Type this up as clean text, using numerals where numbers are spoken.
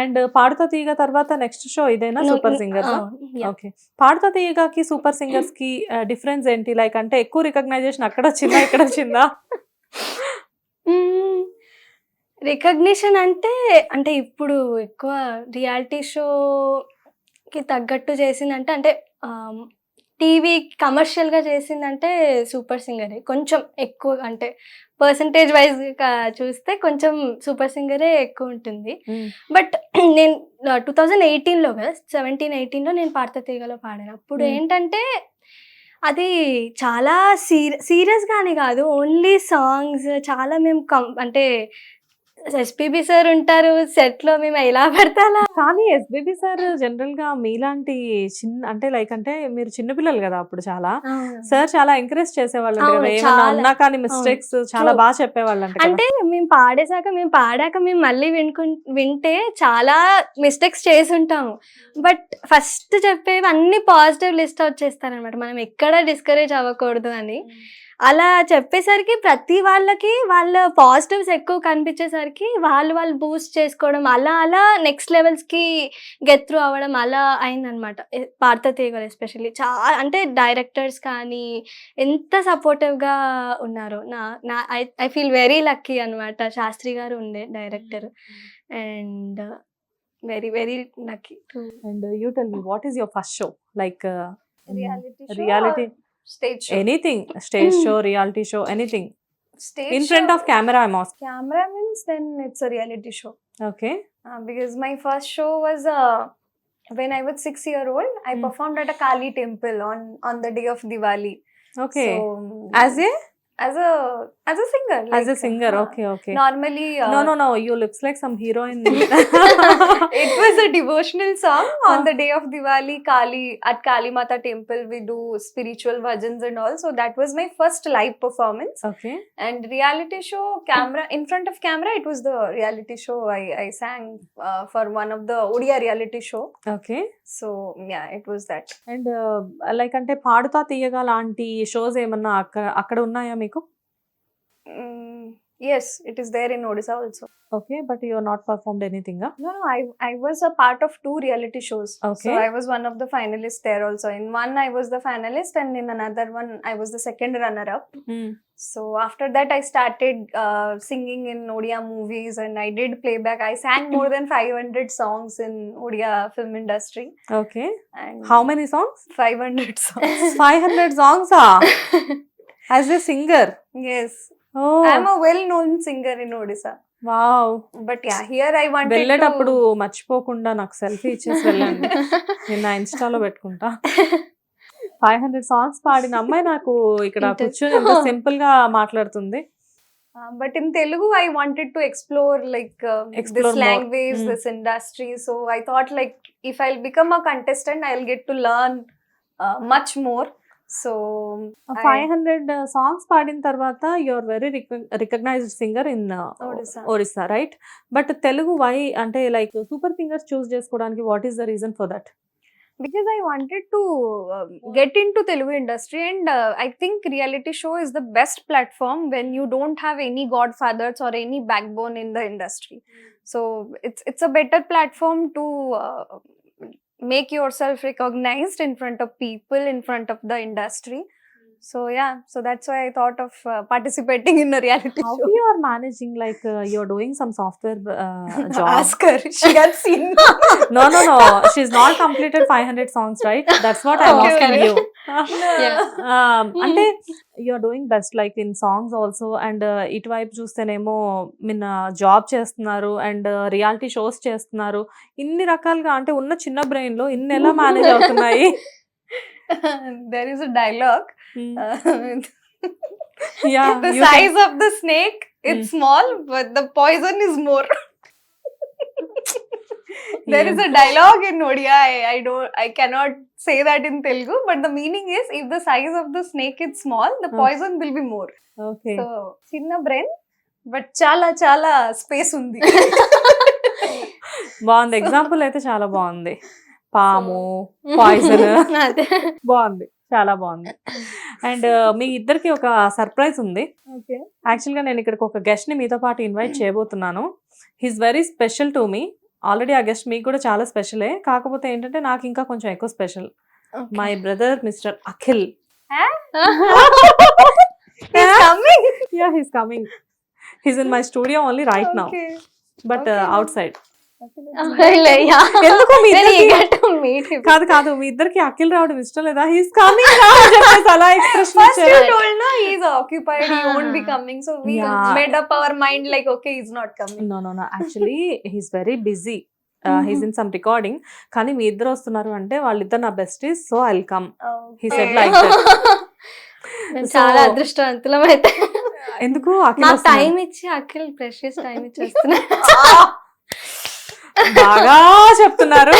And 'పాడుతా తీగ' తర్వాత next show ఇదేనా సూపర్ సింగర్సా? ఓకే. 'పాడుతా తీగ'కి సూపర్ సింగర్స్‌కి డిఫరెన్స్ ఏంటి? లైక్ అంటే ఎక్కువ రికగ్నైజేషన్ అక్కడొచ్చిందా? ఇక్కడొచ్చిందా? రికగ్నిషన్ అంటే, అంటే ఇప్పుడు ఎక్కువ రియాలిటీ షోకి తగ్గట్టు చేసిందంటే అంటే టీవీ కమర్షియల్‌గా చేసిందంటే సూపర్ సింగరే. కొంచెం ఎక్కువ అంటే పర్సెంటేజ్ వైస్‌గా చూస్తే కొంచెం సూపర్ సింగరే ఎక్కువుంటుంది. బట్ నేను 2018లో కదా! 17, 18లో నేను 'పాడుతా తీగలో' పాడాను. అప్పుడు ఏంటంటే అది చాలా సీరియస్‌గా అని కాదు. ఓన్లీ సాంగ్స్ చాలా మేము అంటే ఎస్‌పీబీ సార్ ఉంటారు. సెట్‌లో మేము ఎలా పడితే అలా కానీ ఎస్‌బీబీ సార్ జనరల్‌గా మీలాంటి అంటే లైక్ అంటే మీరు చిన్న పిల్లలు గదా! అప్పుడు చాలా. సార్ చాలా ఎంకరేజ్ చేసేవాళ్ళంట అవును. గదా! ఏమన్నా చాలా. ఉన్నా కానీ మిస్టేక్స్ చాలా ట్రూ. బా చెప్పేవాళ్ళంట కదా! అంటే మేము పాడాక మేము మళ్ళీ వింటే చాలా మిస్టేక్స్ చేసుంటాము. బట్ ఫస్ట్ చెప్పేవి అన్నీ పాజిటివ్ లిస్ట్ ఔట్ చేస్తారనమాట. మనం ఎక్కడ డిస్కరేజ్ అవ్వకూడదు అని. అలా చెప్పేసరికి ప్రతి వాళ్ళకి వాళ్ళ పాజిటివ్స్ ఎక్కువ కనిపించేసరికి వాళ్ళు బూస్ట్ చేసుకోవడం అలా నెక్స్ట్ లెవెల్స్‌కి గెట్ త్రూ అవ్వడం అలా అయిందనమాట. 'పాడుతా తీగలు' ఎస్పెషల్లీ అంటే డైరెక్టర్స్ కానీ ఎంత సపోర్టివ్‌గా ఉన్నారో. నా నా ఐ ఫీల్ వెరీ లక్కీ అనమాట. శాస్త్రి గారు ఉండే director. And very very lucky. And you tell me what is your first show? Like reality Stage show. Anything stage show, reality show anything. Stage In front show. of camera I'm asking. Camera means then it's a reality show. Okay. Because my first show was when I was 6 years old. I performed at a Kali temple on the day of Diwali. Okay. So As a singer. as a singer. Okay. Normally. No. You looks like some heroine. It was a devotional song on the day of Diwali. At Kali Mata temple we do spiritual bhajans and all. So that was my first live performance. Okay. And reality show, camera in front of camera, it was the reality show I sang for one of the Odia reality show. Okay. So yeah, it was that. And like అంటే 'పాడుతా తీయగా' లాంటి shows ఏమన్నా అక్కడ ఉన్నాయా మీకు? Yes, it is there in Odisha also. Okay, but you are not performed anything, huh? No, I was a part of 2 reality shows. Okay. So I was one of the finalists there also. In one I was the finalist and in another one I was the second runner up. So after that I started singing in Odia movies and I did playback. I sang more than 500 songs in Odia film industry. Okay. And How many songs? 500 songs. 500 songs as a singer. Yes. Oh. I am a well-known singer in Odisha. Wow. But yeah, here I wanted వెళ్ళేటప్పుడు మర్చిపోకుండా నాకు selfie ఇచ్చేసి వెళ్ళండి. నేను నా ఇన్స్టాలో పెట్టుకుంటా. 500 songs పాడిన అమ్మాయి నాకు ఇక్కడ కూర్చొని ఎంత సింపుల్ గా మాట్లాడుతుంది. But in Telugu, I wanted to explore Explore this more. language, this industry. So I thought like if I'll become a contestant, I'll get to learn much more. So 500 songs పాడిన తర్వాత you are very recognised singer in Orissa, right? But Telugu why అంటే like super singers choose చేసుకోవడానికి what is the reason for that? Because I wanted to get into Telugu industry and I think reality show is the best platform when you don't have any godfathers or any backbone in the industry. So it's a better platform to make yourself recognized in front of people, in front of the industry. So yeah, so that's why I thought of participating in a reality How show. you are managing, like you're doing some software job? Ask her, she has seen. No. She's not completed 500 songs, right? That's what I'm Okay, asking okay. you. Yeah. అంటే you're doing best like in songs also and ఇటువైపు చూస్తేనేమో మిన్న job చేస్తున్నారు and reality shows చేస్తున్నారు. ఇన్ని రకాలుగా అంటే ఉన్న చిన్న బ్రెయిన్ లో ఇన్ని ఎలా మేనేజ్ అవుతున్నాయి? There is a dialogue. Yeah, The you size of the snake, it's small, but the poison is more. There is a dialogue in Odia. I cannot say that in Telugu, but the meaning is if the size of the snake is small, the poison will be more. Okay. So, chinna brain, but చాలా space ఉంది. బాగుంది, example అయితే చాలా బాగుంది. పాము, poison, బాగుంది, చాలా బాగుంది. అండ్ మీ ఇద్దరికి ఒక సర్ప్రైజ్ ఉంది. యాక్చువల్గా నేను ఇక్కడికి ఒక గెస్ట్ ని మీతో పాటు ఇన్వైట్ చేయబోతున్నాను. He's very special to me. Already ఆ గెస్ట్ మీకు కూడా చాలా స్పెషలే, కాకపోతే ఏంటంటే నాకు ఇంకా కొంచెం ఎక్కువ special. My brother mister Akhil. He's coming. He's in my studio only right now, but outside. ఎందుకు మీ ఇద్దరికి కాదు మీ ఇద్దరికి అఖిల్ రావడం ఇష్టం లేదా? హీస్ కమింగ్ రా అని చెప్పేసి అలా ఎక్స్ప్రెషన్ First you ఇచ్చారు. told no, he's occupied, he won't be coming. So we Yeah. made up our mind like, okay, he's not coming. No. Actually, he's very busy. He's in some recording. కానీ మీ ఇద్దరు వస్తున్నారు అంటే వాళ్ళిద్దరు నా besties, so I'll come. He said like that. చాలా అదృష్టవంతులం అయితే. ఎందుకు అఖిల్ మాకు వస్తున్నాడు. టైం ఇచ్చి అఖిల్ ప్రెషియస్ టైం ఇచ్చేస్తున్నా. బాగా చెప్తున్నారు.